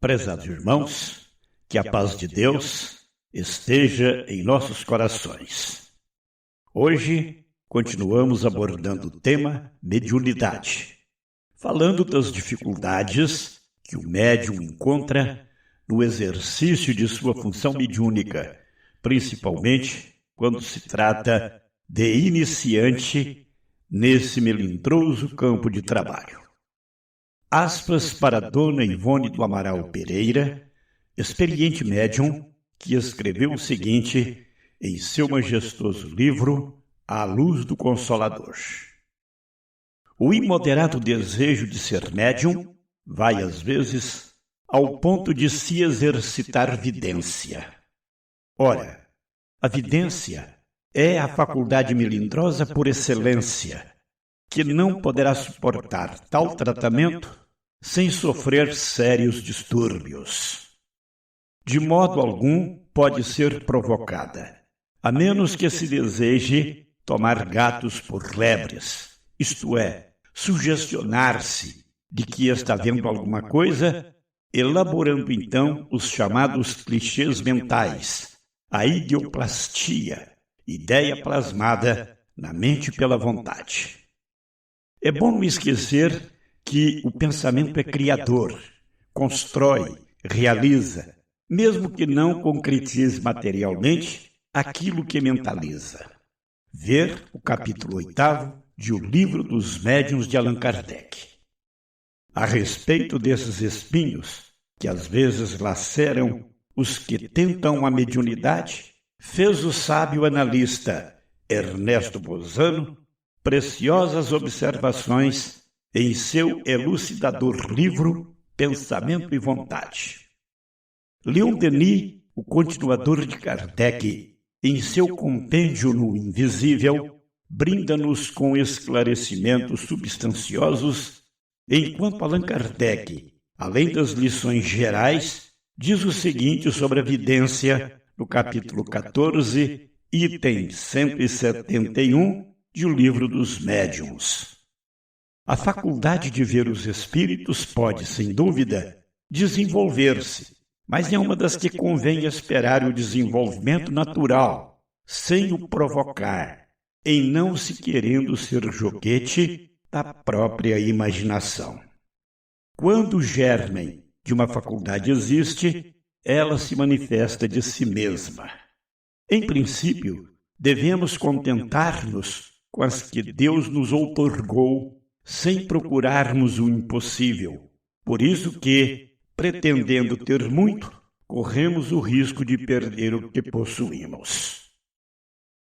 Prezados irmãos, que a paz de Deus esteja em nossos corações. Hoje continuamos abordando o tema mediunidade, falando das dificuldades que o médium encontra no exercício de sua função mediúnica, principalmente quando se trata de iniciante nesse melindroso campo de trabalho. Aspas para Dona Ivone do Amaral Pereira, experiente médium, que escreveu o seguinte em seu majestoso livro A Luz do Consolador. O imoderado desejo de ser médium vai, às vezes, ao ponto de se exercitar vidência. Ora, a vidência é a faculdade melindrosa por excelência, que não poderá suportar tal tratamento sem sofrer sérios distúrbios. De modo algum pode ser provocada, a menos que se deseje tomar gatos por lebres, isto é, sugestionar-se de que está vendo alguma coisa, elaborando então os chamados clichês mentais, a ideoplastia, ideia plasmada na mente pela vontade. É bom não esquecer que o pensamento é criador, constrói, realiza, mesmo que não concretize materialmente aquilo que mentaliza. Ver o capítulo 8º de O Livro dos Médiuns de Allan Kardec. A respeito desses espinhos, que às vezes laceram os que tentam a mediunidade, fez o sábio analista Ernesto Bozano preciosas observações em seu elucidador livro Pensamento e Vontade. Leon Denis, o continuador de Kardec, em seu compêndio no Invisível, brinda-nos com esclarecimentos substanciosos, enquanto Allan Kardec, além das lições gerais, diz o seguinte sobre a vidência no capítulo 14, item 171 de O Livro dos Médiuns. A faculdade de ver os espíritos pode, sem dúvida, desenvolver-se, mas é uma das que convém esperar o desenvolvimento natural, sem o provocar, em não se querendo ser joguete da própria imaginação. Quando o germen de uma faculdade existe, ela se manifesta de si mesma. Em princípio, devemos contentar-nos com as que Deus nos outorgou, sem procurarmos o impossível. Por isso que, pretendendo ter muito, corremos o risco de perder o que possuímos.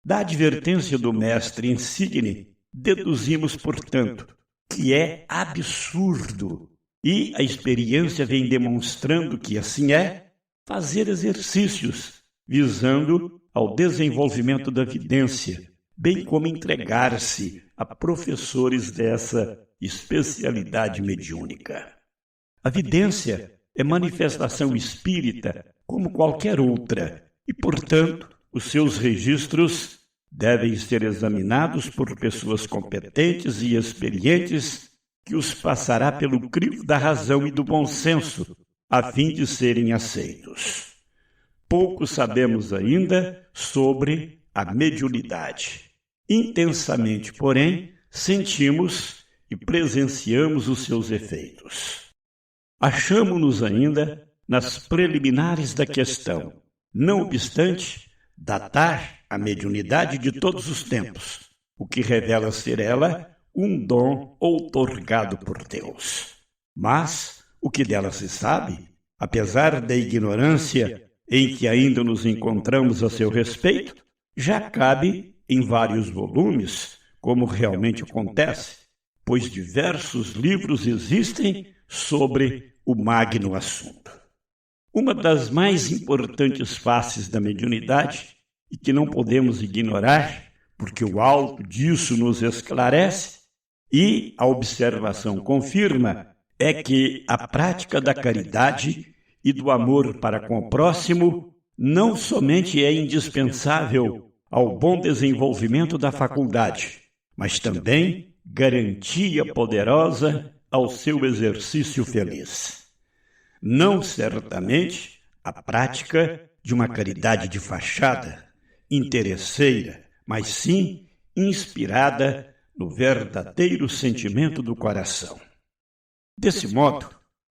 Da advertência do mestre insigne, deduzimos, portanto, que é absurdo, e a experiência vem demonstrando que assim é, fazer exercícios, visando ao desenvolvimento da vidência, bem como entregar-se a professores dessa especialidade mediúnica. A vidência é manifestação espírita como qualquer outra e, portanto, os seus registros devem ser examinados por pessoas competentes e experientes que os passará pelo crivo da razão e do bom senso, a fim de serem aceitos. Pouco sabemos ainda sobre a mediunidade. Intensamente, porém, sentimos e presenciamos os seus efeitos. Achamo-nos ainda nas preliminares da questão, não obstante datar a mediunidade de todos os tempos, o que revela ser ela um dom outorgado por Deus. Mas o que dela se sabe, apesar da ignorância em que ainda nos encontramos a seu respeito, já cabe em vários volumes, como realmente acontece, pois diversos livros existem sobre o magno assunto. Uma das mais importantes faces da mediunidade, e que não podemos ignorar, porque o alto disso nos esclarece, e a observação confirma, é que a prática da caridade e do amor para com o próximo não somente é indispensável ao bom desenvolvimento da faculdade, mas também garantia poderosa ao seu exercício feliz. não certamente a prática de uma caridade de fachada, interesseira, mas sim inspirada no verdadeiro sentimento do coração. Desse modo,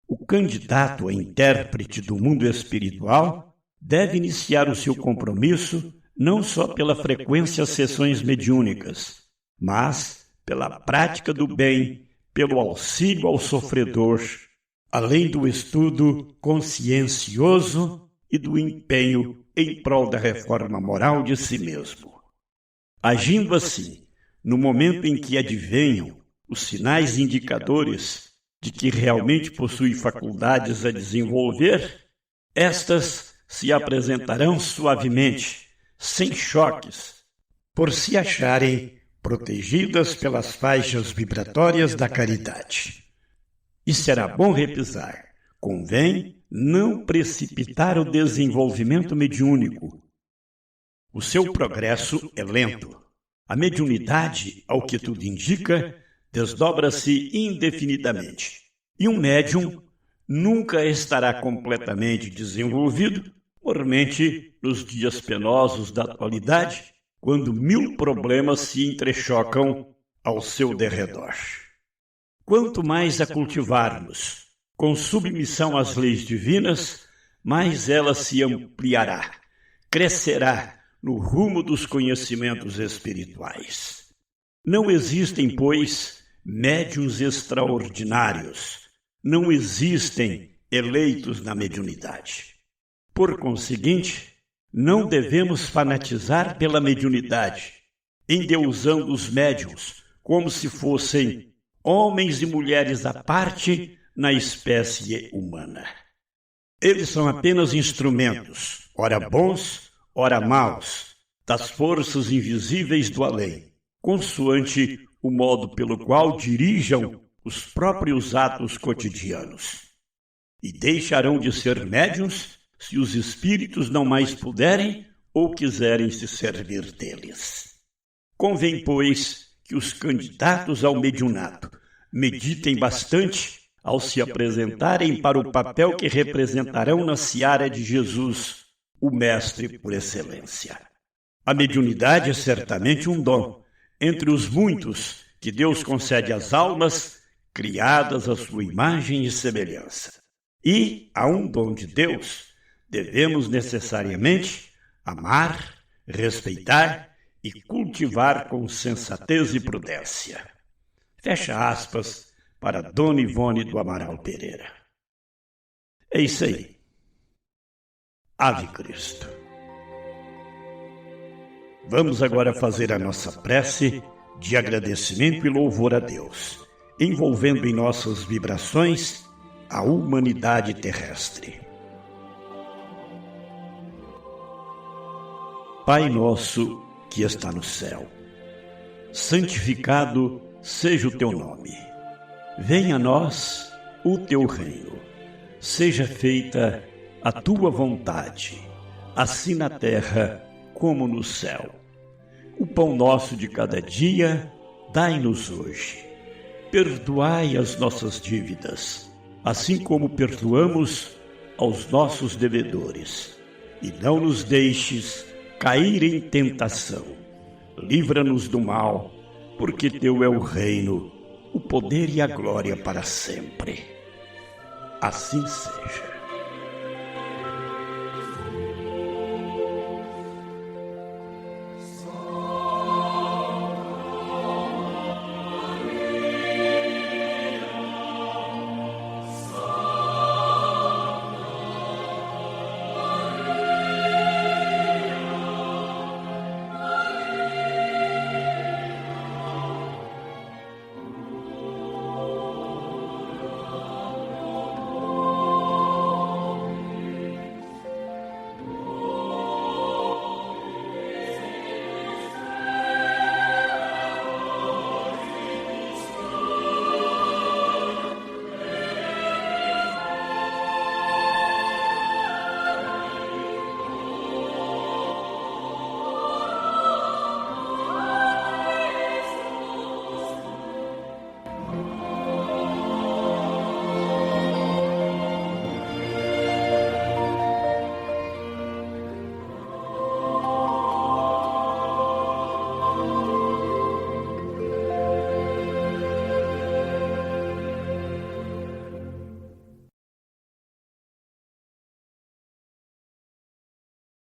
o candidato a intérprete do mundo espiritual deve iniciar o seu compromisso não só pela frequência às sessões mediúnicas, mas pela prática do bem, pelo auxílio ao sofredor, além do estudo consciencioso e do empenho em prol da reforma moral de si mesmo. Agindo assim, no momento em que advenham os sinais indicadores de que realmente possui faculdades a desenvolver, estas se apresentarão suavemente, sem choques, por se acharem protegidas pelas faixas vibratórias da caridade. E será bom repisar, convém não precipitar o desenvolvimento mediúnico. O seu progresso é lento. A mediunidade, ao que tudo indica, desdobra-se indefinidamente. E um médium nunca estará completamente desenvolvido, mormente nos dias penosos da atualidade, quando 1000 problemas se entrechocam ao seu derredor. Quanto mais a cultivarmos, com submissão às leis divinas, mais ela se ampliará, crescerá no rumo dos conhecimentos espirituais. Não existem, pois, médiuns extraordinários. Não existem eleitos na mediunidade. Por conseguinte, não devemos fanatizar pela mediunidade, endeusando os médiuns como se fossem homens e mulheres à parte na espécie humana. Eles são apenas instrumentos, ora bons, ora maus, das forças invisíveis do além, consoante o modo pelo qual dirijam os próprios atos cotidianos. E deixarão de ser médiuns se os espíritos não mais puderem ou quiserem se servir deles. Convém, pois, que os candidatos ao mediunato meditem bastante ao se apresentarem para o papel que representarão na seara de Jesus, o Mestre por excelência. A mediunidade é certamente um dom, entre os muitos que Deus concede às almas criadas à sua imagem e semelhança. E, a um dom de Deus, devemos necessariamente amar, respeitar e cultivar com sensatez e prudência. Fecha aspas para Dona Ivone do Amaral Pereira. É isso aí. Ave Cristo. Vamos agora fazer a nossa prece de agradecimento e louvor a Deus, envolvendo em nossas vibrações a humanidade terrestre. Pai nosso que está no céu, santificado seja o teu nome. Venha a nós o teu reino. Seja feita a tua vontade, assim na terra como no céu. O pão nosso de cada dia, dai-nos hoje. Perdoai as nossas dívidas, assim como perdoamos aos nossos devedores. E não nos deixes cair em tentação. Livra-nos do mal, porque teu é o reino, o poder e a glória para sempre. Assim seja.